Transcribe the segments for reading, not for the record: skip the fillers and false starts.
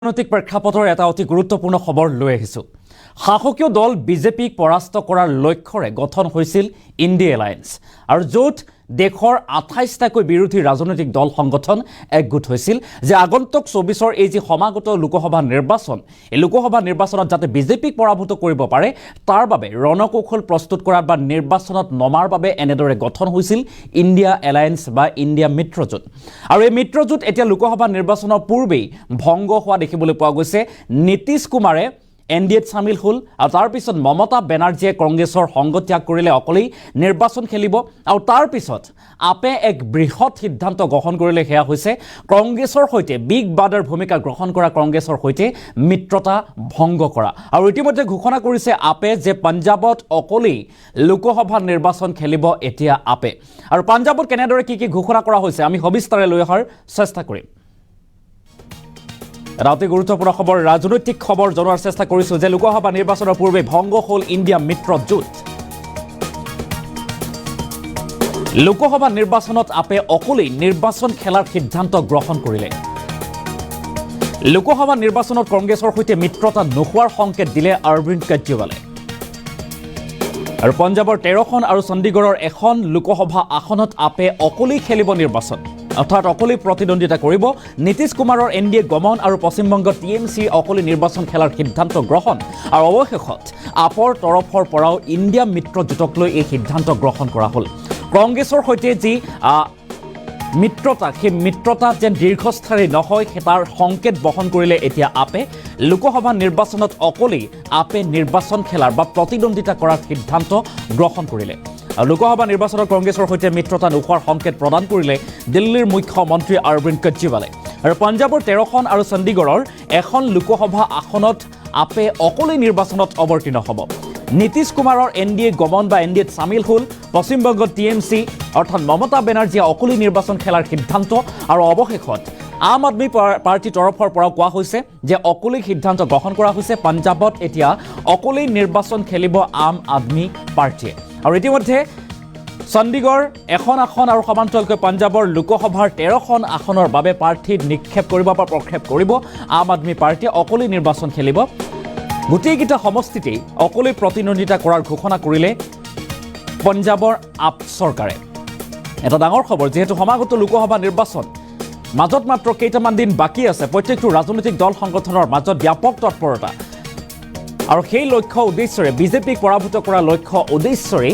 ৰাজনৈতিক প্ৰেক্ষাপটৰ এটা অতি গুৰুত্বপূৰ্ণ খবৰ লৈ আহিছোঁ। শাসকীয় দল বিজেপিক পৰাস্ত কৰাৰ লক্ষ্যৰে গঠন হৈছিল ইণ্ডিয়া এলায়েন্স আৰু য'ত দেশৰ ২৮টাকৈ বিৰোধী ৰাজনৈতিক দল সংগঠন একগোট হৈছিল যে আগন্তুক ২৪ৰ এই যি সমাগত লোকসভা নিৰ্বাচন, এই লোকসভা নিৰ্বাচনত যাতে বিজেপিক পৰাভূত কৰিব পাৰে তাৰ বাবে ৰণকৌশল প্ৰস্তুত কৰাৰ বা নিৰ্বাচনত নমাৰ বাবে এনেদৰে গঠন হৈছিল ইণ্ডিয়া এলায়েন্স বা ইণ্ডিয়া মিত্ৰজোঁট। আৰু এই মিত্ৰজোঁট এতিয়া লোকসভা নিৰ্বাচনৰ পূৰ্বেই ভংগ হোৱা দেখিবলৈ পোৱা গৈছে। নীতিশ কুমাৰে এনডিএত চামিল হ'ল আৰু তাৰপিছত মমতা বেনাৰ্জীয়ে কংগ্ৰেছৰ সংগ ত্যাগ কৰিলে, অকলেই নিৰ্বাচন খেলিব। আৰু তাৰপিছত আপে এক বৃহৎ সিদ্ধান্ত গ্ৰহণ কৰিলে, সেয়া হৈছে কংগ্ৰেছৰ সৈতে বিগ ব্ৰাদাৰ ভূমিকা গ্ৰহণ কৰা কংগ্ৰেছৰ সৈতে মিত্ৰতা ভংগ কৰা। আৰু ইতিমধ্যে ঘোষণা কৰিছে আপে যে পঞ্জাৱত অকলেই লোকসভা নিৰ্বাচন খেলিব এতিয়া আপে। আৰু পঞ্জাৱত কেনেদৰে কি ঘোষণা কৰা হৈছে আমি সবিস্তাৰে লৈ অহাৰ চেষ্টা কৰিম। এটা অতি গুৰুত্বপূৰ্ণ খবৰ, ৰাজনৈতিক খবৰ জনোৱাৰ চেষ্টা কৰিছোঁ যে লোকসভা নিৰ্বাচনৰ পূৰ্বে ভংগ হ'ল ইণ্ডিয়া মিত্ৰজোঁট। লোকসভা নিৰ্বাচনত আপে অকলেই নিৰ্বাচন খেলাৰ সিদ্ধান্ত গ্ৰহণ কৰিলে। লোকসভা নিৰ্বাচনত কংগ্ৰেছৰ সৈতে মিত্ৰতা নোহোৱাৰ সংকেত দিলে অৰবিন্দ কেজৰিৱালে। আৰু পঞ্জাৱৰ 13খন আৰু চণ্ডীগড়ৰ এখন লোকসভা আসনত আপে অকলেই খেলিব নিৰ্বাচন, অৰ্থাৎ অকলেই প্ৰতিদ্বন্দ্বিতা কৰিব। নীতিশ কুমাৰৰ এনডিএ গমন আৰু পশ্চিমবংগ টিএমচিৰ অকলে নিৰ্বাচন খেলাৰ সিদ্ধান্ত গ্ৰহণ আৰু অৱশেষত আপৰ তৰফৰ পৰাও ইণ্ডিয়া মিত্ৰজোঁটক লৈ এই সিদ্ধান্ত গ্ৰহণ কৰা হ'ল। কংগ্ৰেছৰ সৈতে যি মিত্ৰতা, সেই মিত্ৰতা যেন দীৰ্ঘস্থায়ী নহয় তাৰ সংকেত বহন কৰিলে এতিয়া আপে। লোকসভা নিৰ্বাচনত অকলেই আপে নিৰ্বাচন খেলাৰ বা প্ৰতিদ্বন্দ্বিতা কৰাৰ সিদ্ধান্ত গ্ৰহণ কৰিলে। আৰু লোকসভা নিৰ্বাচনত কংগ্ৰেছৰ সৈতে মিত্ৰতা নোহোৱাৰ সংকেত প্ৰদান কৰিলে দিল্লীৰ মুখ্যমন্ত্ৰী অৰবিন্দ কেজৰিৱালে। আৰু পঞ্জাৱৰ 13খন আৰু চণ্ডীগড়ৰ এখন লোকসভা আসনত আপে অকলেই নিৰ্বাচনত অৱতীৰ্ণ হ'ব। নীতিশ কুমাৰৰ এনডিএ গমন বা এনডিএত চামিল হ'ল। পশ্চিমবংগ টিএমচি অৰ্থাৎ মমতা বেনাৰ্জীয়ে অকলেই নিৰ্বাচন খেলাৰ সিদ্ধান্ত আৰু অৱশেষত আম আদমী পাৰ্টীৰ তৰফৰ পৰাও কোৱা হৈছে যে অকলেই সিদ্ধান্ত গ্ৰহণ কৰা হৈছে। পঞ্জাৱত এতিয়া অকলেই নিৰ্বাচন খেলিব আম আদমী পাৰ্টীয়ে। আৰু ইতিমধ্যে চণ্ডীগড় এখন আসন আৰু সমান্তৰালকৈ পঞ্জাৱৰ লোকসভাৰ 13খন আসনৰ বাবে প্ৰাৰ্থী নিক্ষেপ কৰিব বা প্ৰক্ষেপ কৰিব আম আদমী পাৰ্টীয়ে। অকলেই নিৰ্বাচন খেলিব। গোটেইকেইটা সমষ্টিতেই অকলেই প্ৰতিদ্বন্দ্বিতা কৰাৰ ঘোষণা কৰিলে পঞ্জাৱৰ আপ চৰকাৰে। এটা ডাঙৰ খবৰ, যিহেতু সমাগত লোকসভা নিৰ্বাচন মাজত মাত্ৰ কেইটামান দিন বাকী আছে। প্ৰত্যেকটো ৰাজনৈতিক দল সংগঠনৰ মাজত ব্যাপক তৎপৰতা আৰু সেই লক্ষ্য উদ্দেশ্যৰে বিজেপিক পৰাভূত কৰাৰ লক্ষ্য উদ্দেশ্যৰে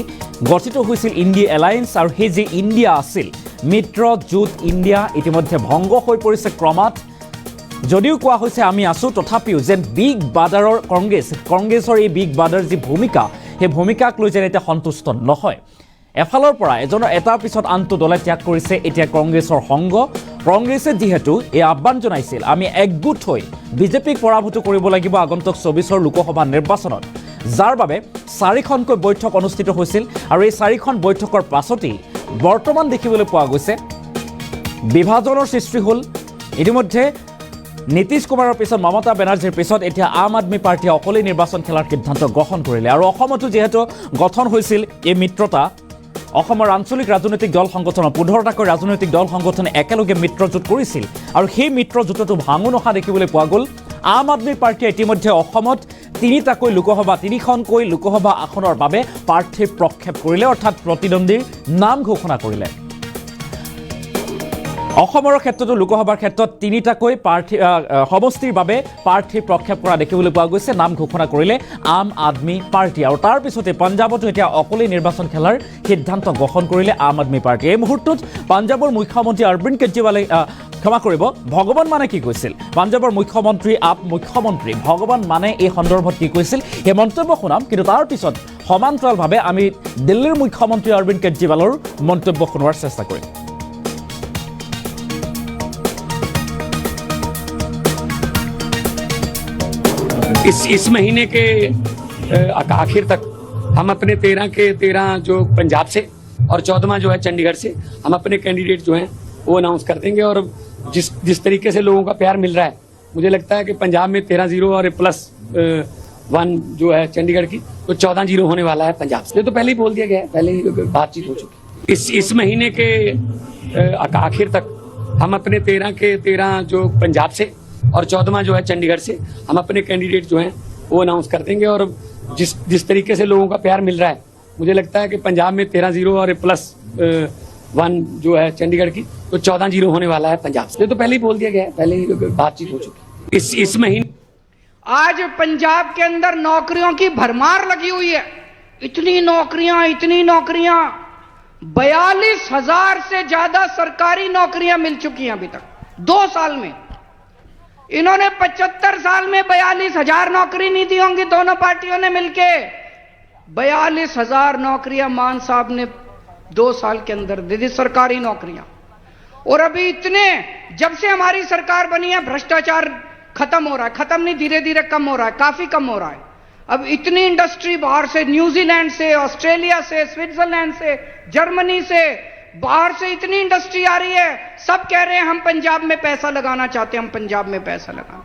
গঠিত হৈছিল ইণ্ডিয়া এলায়েন্স। আৰু সেই যি ইণ্ডিয়া আছিল মিত্ৰজোঁট ইণ্ডিয়া ইতিমধ্যে ভংগ হৈ পৰিছে ক্ৰমাৎ। যদিও কোৱা হৈছে আমি আছোঁ, তথাপিও যেন বিগ ব্ৰাদাৰৰ কংগ্ৰেছৰ এই বিগ ব্ৰাদাৰ যি ভূমিকা, সেই ভূমিকাক লৈ যেন এতিয়া সন্তুষ্ট নহয়। এফালৰ পৰা এটাৰ পিছত আনটো দলে ত্যাগ কৰিছে এতিয়া কংগ্ৰেছৰ সংগ। কংগ্ৰেছে যিহেতু এই আহ্বান জনাইছিল আমি একগোট হৈ বিজেপিক পৰাভূত কৰিব লাগিব আগন্তুক 24ৰ লোকসভা নিৰ্বাচনত, যাৰ বাবে 4খনকৈ বৈঠক অনুষ্ঠিত হৈছিল। আৰু এই 4খন বৈঠকৰ পাছতেই বৰ্তমান দেখিবলৈ পোৱা গৈছে বিভাজনৰ সৃষ্টি হ'ল। ইতিমধ্যে নীতিশ কুমাৰৰ পিছত মমতা বেনাৰ্জীৰ পিছত এতিয়া আম আদমী পাৰ্টীয়ে অকলেই নিৰ্বাচন খেলাৰ সিদ্ধান্ত গ্ৰহণ কৰিলে। আৰু অসমতো যিহেতু গঠন হৈছিল এই মিত্ৰতা, অসমৰ আঞ্চলিক ৰাজনৈতিক দল সংগঠনৰ 15টাকৈ ৰাজনৈতিক দল সংগঠনে একেলগে মিত্ৰজোঁট কৰিছিল। আৰু সেই মিত্ৰজোঁটতো ভাঙোন অহা দেখিবলৈ পোৱা গ'ল। আম আদমী পাৰ্টীয়ে ইতিমধ্যে অসমত 3খনকৈ লোকসভা আসনৰ বাবে প্ৰাৰ্থী প্ৰক্ষেপ কৰিলে, অৰ্থাৎ প্ৰতিদ্বন্দ্বীৰ নাম ঘোষণা কৰিলে। অসমৰ ক্ষেত্ৰতো লোকসভাৰ ক্ষেত্ৰত 3টাকৈ প্ৰাৰ্থী সমষ্টিৰ বাবে প্ৰাৰ্থী প্ৰক্ষেপ কৰা দেখিবলৈ পোৱা গৈছে, নাম ঘোষণা কৰিলে আম আদমী পাৰ্টী। আৰু তাৰ পিছতে পঞ্জাৱতো এতিয়া অকলেই নিৰ্বাচন খেলাৰ সিদ্ধান্ত গ্ৰহণ কৰিলে আম আদমী পাৰ্টী। এই মুহূৰ্তত পঞ্জাৱৰ মুখ্যমন্ত্ৰী অৰবিন্দ কেজৰিৱালে ক্ষমা কৰিব, ভগৱান মানে কি কৈছিল, পঞ্জাৱৰ মুখ্যমন্ত্ৰী ভগৱান মানে এই সন্দৰ্ভত কি কৈছিল সেই মন্তব্য শুনাম। কিন্তু তাৰ পিছত সমান্তৰালভাৱে আমি দিল্লীৰ মুখ্যমন্ত্ৰী অৰবিন্দ কেজৰিৱালৰ মন্তব্য শুনোৱাৰ চেষ্টা কৰিম। इस महीने के आखिर तक हम अपने 13 जो पंजाब से और 14वां जो है चंडीगढ़ से हम अपने कैंडिडेट जो हैं वो अनाउंस कर देंगे। और जिस तरीके से लोगों का प्यार मिल रहा है, मुझे लगता है कि पंजाब में 13-0 और +1 जो है चंडीगढ़ की, तो 14-0 होने वाला है पंजाब से। ये तो पहले ही बोल दिया गया है, पहले ही बातचीत हो चुकी। इस महीने के आखिर तक हम अपने 13 जो पंजाब से और 14वां जो है चंडीगढ़ से। हम अपने कैंडिडेट जो हैं वो अनाउंस कर देंगे। और जिस तरीके से लोगों का प्यार मिल रहा है, मुझे लगता है कि पंजाब में 13-0 और +1 जो है चंडीगढ़ की, तो 14-0 होने वाला है पंजाब से। तो पहले ही बोल दिया गया है, पहले ही बातचीत हो चुकी है। इस महीने आज पंजाब के अंदर नौकरियों की भरमार लगी हुई है। इतनी नौकरियां 42,000 से ज्यादा सरकारी नौकरियां मिल चुकी हैं अभी तक 2 साल में। इन्होंने 75 साल में 42,000 नौकरी नहीं दी होंगी दोनों पार्टियों ने मिलके। 42,000 नौकरियां मान साहब ने 2 साल के अंदर दे दी, सरकारी नौकरियां। और अभी इतने, जब से हमारी सरकार बनी है भ्रष्टाचार खत्म हो रहा है, खत्म नहीं, धीरे धीरे कम हो रहा है, काफी कम हो रहा है। अब इतनी इंडस्ट्री बाहर से, न्यूजीलैंड से, ऑस्ट्रेलिया से, स्विट्जरलैंड से, जर्मनी से, बाहर से इतनी इंडस्ट्री आ रही है। सब कह रहे हैं हम पंजाब में पैसा लगाना चाहते हैं, हम पंजाब में पैसा लगाना।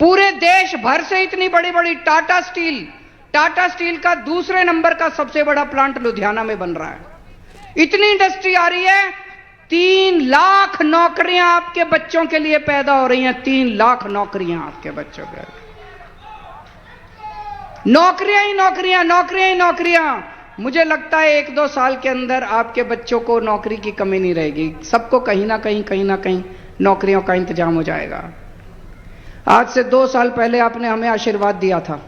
पूरे देश भर से इतनी बड़ी बड़ी टाटा स्टील का दूसरे नंबर का सबसे बड़ा प्लांट लुधियाना में बन रहा है। इतनी इंडस्ट्री आ रही है। 3 लाख नौकरियां आपके बच्चों के लिए पैदा हो रही हैं। 3 लाख नौकरियां आपके बच्चों के, नौकरियां। मुझे लगता है 1-2 साल के अंदर आपके बच्चों को नौकरी की कमी नहीं रहेगी। सबको कहीं ना कहीं नौकरियों का इंतजाम हो जाएगा। आज से 2 साल पहले आपने हमें आशीर्वाद दिया था,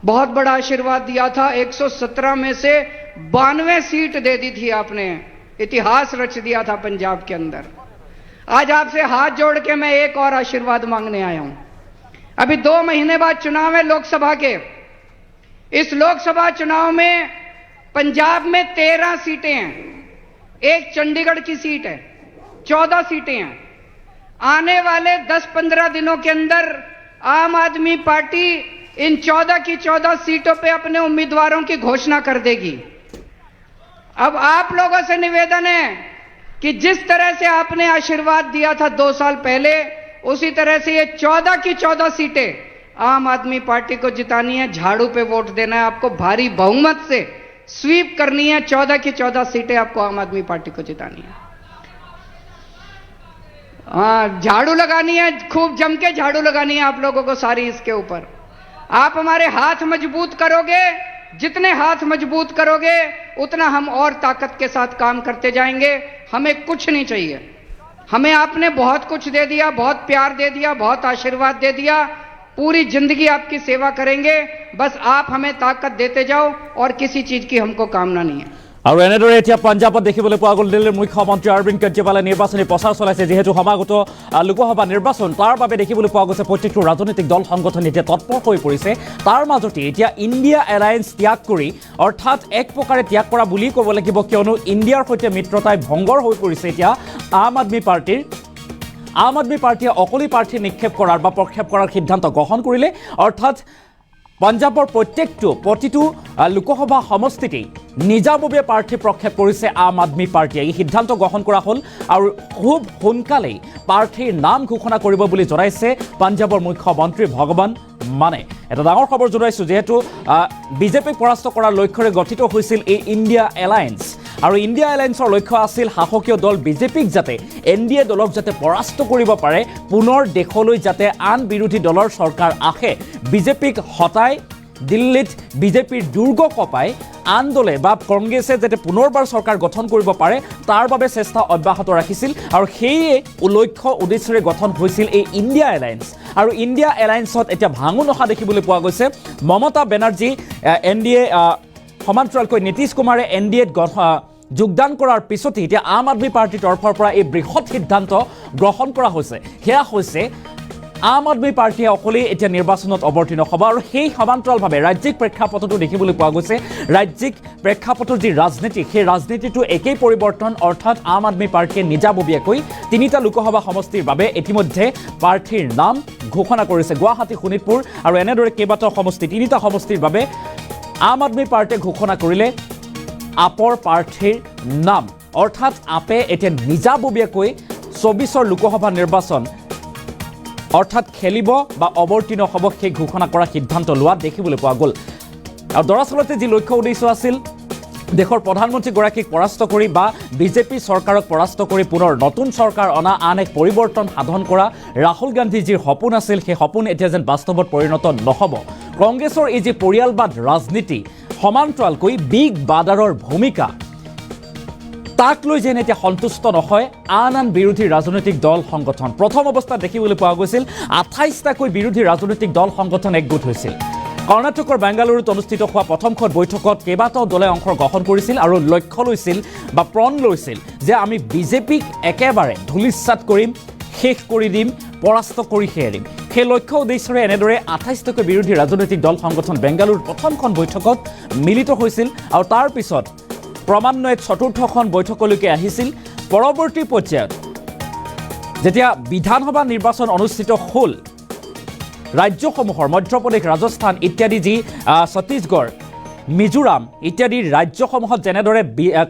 बहुत बड़ा आशीर्वाद दिया था। 117 में से 92 सीट दे दी थी आपने, इतिहास रच दिया था पंजाब के अंदर। आज आपसे हाथ जोड़ के मैं एक और आशीर्वाद मांगने आया हूं। अभी 2 महीने बाद चुनाव है लोकसभा के। इस लोकसभा चुनाव में पंजाब में 13 सीटें हैं, एक चंडीगढ़ की सीट है, 14 सीटें हैं। आने वाले 10-15 दिनों के अंदर आम आदमी पार्टी इन 14 की 14 सीटों पे अपने उम्मीदवारों की घोषणा कर देगी। अब आप लोगों से निवेदन है कि जिस तरह से आपने आशीर्वाद दिया था 2 साल पहले, उसी तरह से ये 14 की 14 सीटें आम आदमी पार्टी को जितानी है। झाड़ू पे वोट देना है आपको, भारी बहुमत से स्वीप करनी है। 14 की 14 सीटें आपको आम आदमी पार्टी को जितानी है। हाँ, झाड़ू लगानी है, खूब जम के झाड़ू लगानी है आप लोगों को सारी इसके ऊपर। आप हमारे हाथ मजबूत करोगे, जितने हाथ मजबूत करोगे उतना हम और ताकत के साथ काम करते जाएंगे। हमें कुछ नहीं चाहिए, हमें आपने बहुत कुछ दे दिया, बहुत प्यार दे दिया, बहुत आशीर्वाद दे दिया। पूरी जिंदगी आपकी सेवा करेंगे, बस आप हमें ताकत देते जाओ और किसी चीज की हमको कामना नहीं है। আৰু এনেদৰে এতিয়া পঞ্জাৱত দেখিবলৈ পোৱা গ'ল দিল্লীৰ মুখ্যমন্ত্ৰী অৰবিন্দ কেজৰিৱালে নিৰ্বাচনী প্ৰচাৰ চলাইছে। যিহেতু সমাগত লোকসভা নিৰ্বাচন, তাৰ বাবে দেখিবলৈ পোৱা গৈছে প্ৰত্যেকটো ৰাজনৈতিক দল সংগঠন এতিয়া তৎপৰ হৈ পৰিছে। তাৰ মাজতে এতিয়া ইণ্ডিয়া এলায়েন্স ত্যাগ কৰি, অৰ্থাৎ এক প্ৰকাৰে ত্যাগ কৰা বুলি ক'ব লাগিব, কিয়নো ইণ্ডিয়াৰ সৈতে মিত্ৰতাই ভংগৰ হৈ পৰিছে এতিয়া আম আদমি পাৰ্টিৰ। আম আদমি পাৰ্টিয়ে অকলে প্ৰাৰ্থী নিক্ষেপ কৰাৰ বা প্ৰক্ষেপ কৰাৰ সিদ্ধান্ত গ্ৰহণ কৰিলে। অৰ্থাৎ পঞ্জাবৰ প্ৰতিটো লোকসভা সমষ্টিতেই নিজাববীয়া প্ৰাৰ্থী প্ৰক্ষেপ কৰিছে আম আদমি পাৰ্টিয়ে। এই সিদ্ধান্ত গ্ৰহণ কৰা হ'ল আৰু খুব সোনকালেই প্ৰাৰ্থীৰ নাম ঘোষণা কৰিব বুলি জনাইছে পঞ্জাবৰ মুখ্যমন্ত্ৰী ভগৱান মানে। এটা ডাঙৰ খবৰ জনাইছোঁ, যিহেতু বিজেপিক পৰাস্ত কৰাৰ লক্ষ্যৰে গঠিত হৈছিল এই ইণ্ডিয়া এলায়েন্স। আৰু ইণ্ডিয়া এলায়েন্সৰ লক্ষ্য আছিল শাসকীয় দল বিজেপিক যাতে NDA দলক যাতে পৰাস্ত কৰিব পাৰে, পুনৰ দেশলৈ যাতে আন বিৰোধী দলৰ চৰকাৰ আহে, বিজেপিক হটাই দিল্লীত বিজেপিৰ দুৰ্গ কপাই আন দলে বা কংগ্ৰেছে যাতে পুনৰবাৰ চৰকাৰ গঠন কৰিব পাৰে, তাৰ বাবে চেষ্টা অব্যাহত ৰাখিছিল। আৰু সেয়ে লক্ষ্য উদ্দেশ্যৰে গঠন হৈছিল এই ইণ্ডিয়া এলায়েন্স। আৰু ইণ্ডিয়া এলায়েন্সত এতিয়া ভাঙোন অহা দেখিবলৈ পোৱা গৈছে। মমতা বেনাৰ্জী NDA সমান্তৰালকৈ নীতিশ কুমাৰে NDAত যোগদান কৰাৰ পিছতেই এতিয়া আম আদমি পাৰ্টিৰ তৰফৰ পৰা এই বৃহৎ সিদ্ধান্ত গ্ৰহণ কৰা হৈছে। সেয়া হৈছে আম আদমি পাৰ্টিয়ে অকলেই এতিয়া নিৰ্বাচনত অৱতীৰ্ণ হ'ব। আৰু সেই সমান্তৰালভাৱে ৰাজ্যিক প্ৰেক্ষাপটতো দেখিবলৈ পোৱা গৈছে। ৰাজ্যিক প্ৰেক্ষাপটৰ যি ৰাজনীতি, সেই ৰাজনীতিটো একেই পৰিৱৰ্তন। অৰ্থাৎ আম আদমি পাৰ্টিয়ে নিজাববীয়াকৈ 3টা লোকসভা সমষ্টিৰ বাবে ইতিমধ্যে প্ৰাৰ্থীৰ নাম ঘোষণা কৰিছে। গুৱাহাটী, শোণিতপুৰ আৰু এনেদৰে কেইবাটাও সমষ্টি, 3টা সমষ্টিৰ বাবে আম আদমি পাৰ্টিয়ে ঘোষণা কৰিলে আপৰ প্ৰাৰ্থীৰ নাম। অৰ্থাৎ আপে এতিয়া নিজাববীয়াকৈ 24ৰ লোকসভা নিৰ্বাচন অৰ্থাৎ খেলিব বা অৱতীৰ্ণ হ'ব, সেই ঘোষণা কৰা সিদ্ধান্ত লোৱা দেখিবলৈ পোৱা গ'ল। আৰু দৰাচলতে যি লক্ষ্য উদ্দেশ্য আছিল দেশৰ প্ৰধানমন্ত্ৰীগৰাকীক পৰাস্ত কৰি বা বিজেপি চৰকাৰক পৰাস্ত কৰি পুনৰ নতুন চৰকাৰ অনা আন এক পৰিৱৰ্তন সাধন কৰা ৰাহুল গান্ধীজীৰ সপোন আছিল, সেই সপোন এতিয়া যেন বাস্তৱত পৰিণত নহ'ব। কংগ্ৰেছৰ এই যি পৰিয়ালবাদ ৰাজনীতি, সমান্তৰালকৈ বিগ বাদাৰৰ ভূমিকা, তাক লৈ যেন এতিয়া সন্তুষ্ট নহয় আন আন বিৰোধী ৰাজনৈতিক দল সংগঠন। প্ৰথম অৱস্থাত দেখিবলৈ পোৱা গৈছিল 28টাকৈ বিৰোধী ৰাজনৈতিক দল সংগঠন একগোট হৈছিল। কৰ্ণাটকৰ বেংগালুৰুত অনুষ্ঠিত হোৱা প্ৰথমখন বৈঠকত কেইবাটাও দলে অংশগ্ৰহণ কৰিছিল আৰু লক্ষ্য লৈছিল বা প্ৰণ লৈছিল যে আমি বিজেপিক একেবাৰে ধূলিসাৎ কৰিম, শেষ কৰি দিম, পৰাস্ত কৰিহে এৰিম। সেই লক্ষ্য উদ্দেশ্যৰে এনেদৰে 28টাকৈ বিৰোধী ৰাজনৈতিক দল সংগঠন বেংগালুৰুৰ প্ৰথমখন বৈঠকত মিলিত হৈছিল আৰু তাৰ পিছত ক্ৰমান্বয়ে চতুৰ্থখন বৈঠকলৈকে আহিছিল। পৰৱৰ্তী পৰ্যায়ত যেতিয়া বিধানসভা নিৰ্বাচন অনুষ্ঠিত হ'ল, ৰাজ্যসমূহৰ মধ্যপ্ৰদেশ, ৰাজস্থান ইত্যাদি যি ছত্তীশগড়, মিজোৰাম ইত্যাদি ৰাজ্যসমূহত যেনেদৰে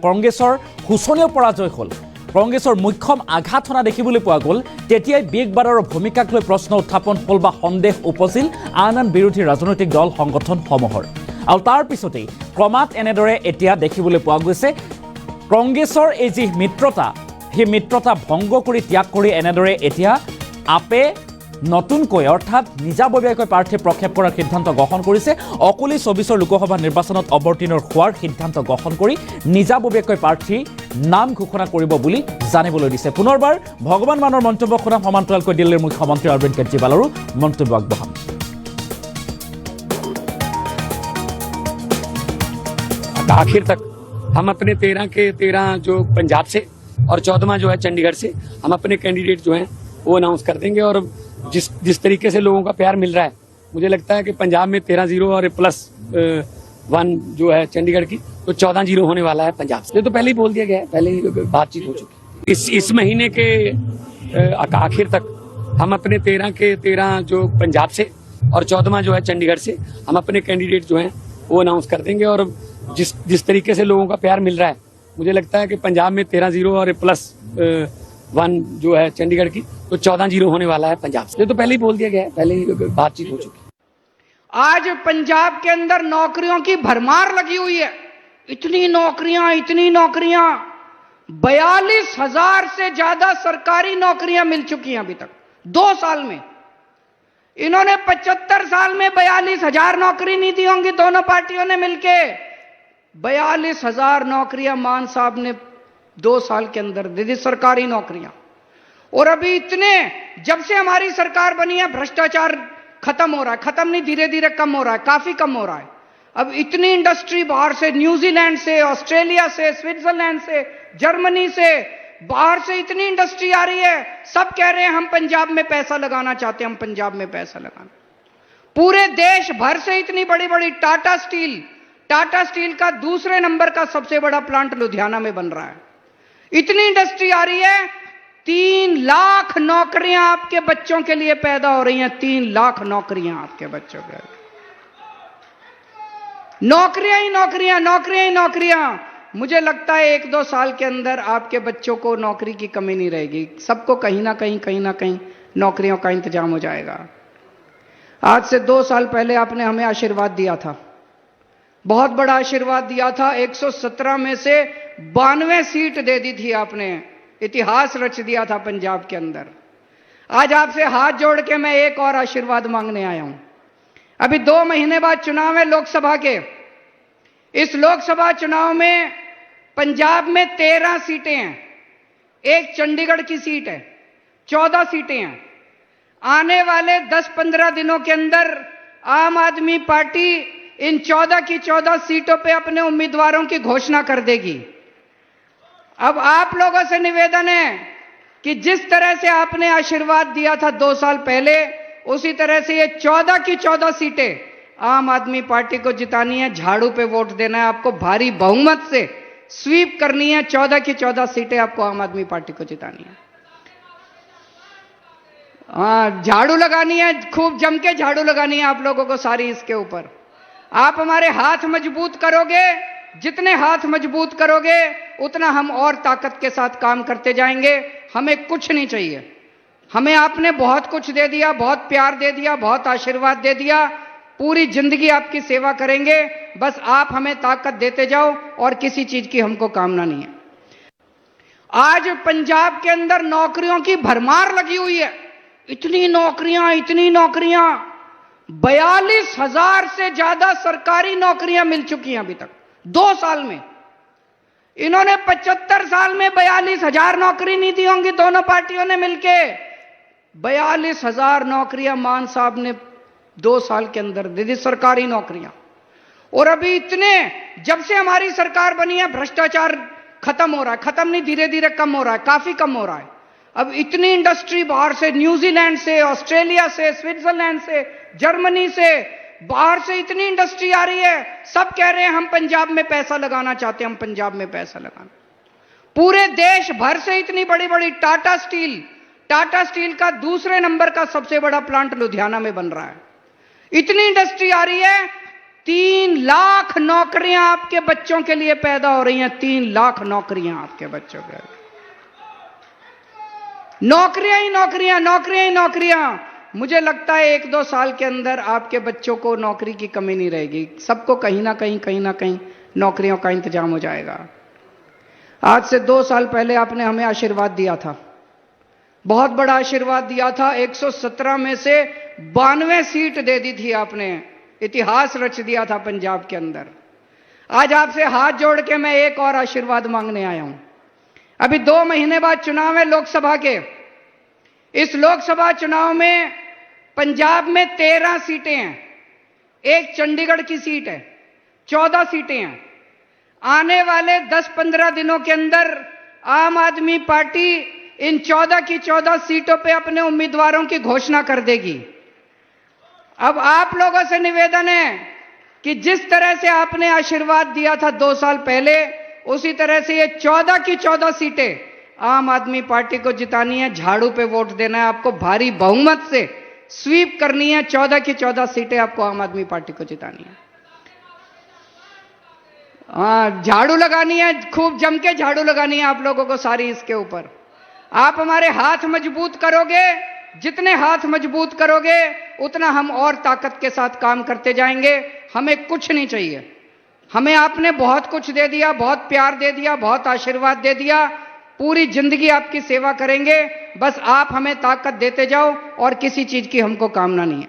কংগ্ৰেছৰ শোচনীয় পৰাজয় হ'ল, কংগ্ৰেছৰ মুখ্যম আঘাত হনা দেখিবলৈ পোৱা গ'ল, তেতিয়াই বিগ বাদাৰৰ ভূমিকাক লৈ প্ৰশ্ন উত্থাপন হ'ল বা সন্দেহ উপজিল আন আন বিৰোধী ৰাজনৈতিক দল সংগঠনসমূহৰ। আৰু তাৰ পিছতেই ক্ৰমাৎ এনেদৰে এতিয়া দেখিবলৈ পোৱা গৈছে কংগ্ৰেছৰ এই যি মিত্ৰতা, সেই মিত্ৰতা ভংগ কৰি ত্যাগ কৰি এনেদৰে এতিয়া আপে নতুনকৈ অৰ্থাৎ নিজাববীয়াকৈ প্ৰাৰ্থী প্ৰক্ষেপ কৰাৰ সিদ্ধান্ত গ্ৰহণ কৰিছে। অকলি 24 লোকসভা নিৰ্বাচনত অৱতীৰ্ণ হোৱাৰ সিদ্ধান্ত গ্ৰহণ কৰি নিজাববীয়াকৈ প্ৰাৰ্থী নাম ঘোষণা কৰিব বুলি জানিবলৈ দিছে। পুনৰবাৰ ভগৱান মানৰ মন্তব্য শুনাম, সমান্তৰালকৈ দিল্লীৰ মুখ্যমন্ত্ৰী অৰবিন্দ কেজৰিৱালৰো মন্তব্য আগবঢ়াম। आखिर तक हम अपने 13 के 13 जो पंजाब से और 14वां जो है चंडीगढ़ से, हम अपने कैंडिडेट जो हैं वो अनाउंस कर देंगे। और जिस तरीके से लोगों का प्यार मिल रहा है, मुझे लगता है कि पंजाब में 13-0 और +1 जो है चंडीगढ़ की, तो 14-0 होने वाला है पंजाब से। ये तो पहले ही बोल दिया गया है, पहले ही बातचीत हो चुकी है। इस महीने के आखिर तक हम अपने 13 के 13 जो पंजाब से और 14वां जो है चंडीगढ़ से, हम अपने कैंडिडेट जो हैं वो अनाउंस कर देंगे। और जिस तरीके से लोगों का प्यार मिल रहा है, मुझे लगता है कि पंजाब में 13-0 और +1 जो है चंडीगढ़ की, तो 14-0 होने वाला है पंजाब से। ये तो पहले ही बोल दिया गया है, पहले ही बातचीत हो चुकी है। आज पंजाब के अंदर नौकरियों की भरमार लगी हुई है। इतनी नौकरियां 42,000 से ज्यादा सरकारी नौकरियां मिल चुकी हैं अभी तक 2 साल में। इन्होंने 75 साल में 42,000 नौकरी नहीं दी होंगी दोनों पार्टियों ने मिलके। 42,000 नौकरियां मान साहब ने 2 साल के अंदर दे दी, सरकारी नौकरियां। और अभी इतने, जब से हमारी सरकार बनी है भ्रष्टाचार खत्म हो रहा है, खत्म नहीं, धीरे धीरे कम हो रहा है, काफी कम हो रहा है। अब इतनी इंडस्ट्री बाहर से, न्यूजीलैंड से, ऑस्ट्रेलिया से, स्विट्जरलैंड से, जर्मनी से, बाहर से इतनी इंडस्ट्री आ रही है। सब कह रहे हैं हम पंजाब में पैसा लगाना चाहते हैं, हम पंजाब में पैसा लगाना। पूरे देश भर से इतनी बड़ी बड़ी टाटा स्टील का दूसरे नंबर का सबसे बड़ा प्लांट लुधियाना में बन रहा है। इतनी इंडस्ट्री आ रही है, 3 लाख नौकरियां आपके बच्चों के लिए पैदा हो रही हैं। 3 लाख नौकरियां आपके बच्चों के, नौकरियां ही नौकरियां, नौकरियां ही नौकरियां। मुझे लगता है 1-2 साल के अंदर आपके बच्चों को नौकरी की कमी नहीं रहेगी। सबको कहीं ना कहीं नौकरियों का इंतजाम हो जाएगा। आज से 2 साल पहले आपने हमें आशीर्वाद दिया था, बहुत बड़ा आशीर्वाद दिया था। 117 में से 92 सीट दे दी थी आपने, इतिहास रच दिया था पंजाब के अंदर। आज आपसे हाथ जोड़ के मैं एक और आशीर्वाद मांगने आया हूं। अभी 2 महीने बाद चुनाव है लोकसभा के। इस लोकसभा चुनाव में पंजाब में 13 सीटें हैं, एक चंडीगढ़ की सीट है, 14 सीटें हैं। आने वाले 10-15 दिनों के अंदर आम आदमी पार्टी इन 14 की 14 सीटों पे अपने उम्मीदवारों की घोषणा कर देगी। अब आप लोगों से निवेदन है कि जिस तरह से आपने आशीर्वाद दिया था 2 साल पहले, उसी तरह से ये 14 की 14 सीटें आम आदमी पार्टी को जितानी है। झाड़ू पे वोट देना है आपको, भारी बहुमत से स्वीप करनी है। 14 की 14 सीटें आपको आम आदमी पार्टी को जितानी है। हाँ, झाड़ू लगानी है, खूब जम के झाड़ू लगानी है आप लोगों को सारी इसके ऊपर। आप हमारे हाथ मजबूत करोगे, जितने हाथ मजबूत करोगे उतना हम और ताकत के साथ काम करते जाएंगे। हमें कुछ नहीं चाहिए, हमें आपने बहुत कुछ दे दिया, बहुत प्यार दे दिया, बहुत आशीर्वाद दे दिया। पूरी जिंदगी आपकी सेवा करेंगे। बस आप हमें ताकत देते जाओ और किसी चीज की हमको कामना नहीं है। आज पंजाब के अंदर नौकरियों की भरमार लगी हुई है। इतनी नौकरियां 42,000 से ज्यादा सरकारी नौकरियां मिल चुकी हैं अभी तक 2 साल में। इन्होंने 75 साल में 42,000 नौकरी नहीं दी होंगी दोनों पार्टियों ने मिलके। 42,000 नौकरियां मान साहब ने 2 साल के अंदर दे दी, सरकारी नौकरियां। और अभी इतने, जब से हमारी सरकार बनी है भ्रष्टाचार खत्म हो रहा है, खत्म नहीं, धीरे धीरे कम हो रहा है, काफी कम हो रहा है। अब इतनी इंडस्ट्री बाहर से, न्यूजीलैंड से, ऑस्ट्रेलिया से, स्विट्जरलैंड से, जर्मनी से, बाहर से इतनी इंडस्ट्री आ रही है। सब कह रहे हैं हम पंजाब में पैसा लगाना चाहते हैं, हम पंजाब में पैसा लगाना। पूरे देश भर से इतनी बड़ी बड़ी टाटा स्टील का दूसरे नंबर का सबसे बड़ा प्लांट लुधियाना में बन रहा है। इतनी इंडस्ट्री आ रही है। 3 लाख नौकरियां आपके बच्चों के लिए पैदा हो रही हैं। 3 लाख नौकरियां आपके बच्चों के लिए। नौकरियां। मुझे लगता है 1-2 साल के अंदर आपके बच्चों को नौकरी की कमी नहीं रहेगी। सबको कहीं ना कहीं नौकरियों का इंतजाम हो जाएगा। आज से 2 साल पहले आपने हमें आशीर्वाद दिया था, बहुत बड़ा आशीर्वाद दिया था। 117 में से 92 सीट दे दी थी आपने। इतिहास रच दिया था पंजाब के अंदर। आज आपसे हाथ जोड़ के मैं एक और आशीर्वाद मांगने आया हूं। अभी 2 महीने बाद चुनाव है लोकसभा के। इस लोकसभा चुनाव में पंजाब में 13 सीटें हैं, एक चंडीगढ़ की सीट है, 14 सीटें हैं। आने वाले 10-15 दिनों के अंदर आम आदमी पार्टी इन 14 की 14 सीटों पे अपने उम्मीदवारों की घोषणा कर देगी। अब आप लोगों से निवेदन है कि जिस तरह से आपने आशीर्वाद दिया था 2 साल पहले, उसी तरह से ये 14 की 14 सीटें आम आदमी पार्टी को जितानी है। झाड़ू पे वोट देना है आपको, भारी बहुमत से स्वीप करनी है। 14 की 14 सीटें आपको आम आदमी पार्टी को जितानी है। हाँ, झाड़ू लगानी है, खूब जम के झाड़ू लगानी है आप लोगों को सारी इसके ऊपर। आप हमारे हाथ मजबूत करोगे, जितने हाथ मजबूत करोगे उतना हम और ताकत के साथ काम करते जाएंगे। हमें कुछ नहीं चाहिए। हमें आपने बहुत कुछ दे दिया, बहुत प्यार दे दिया, बहुत आशीर्वाद दे दिया। पूरी जिंदगी आपकी सेवा करेंगे। बस आप हमें ताकत देते जाओ और किसी चीज की हमको कामना नहीं है।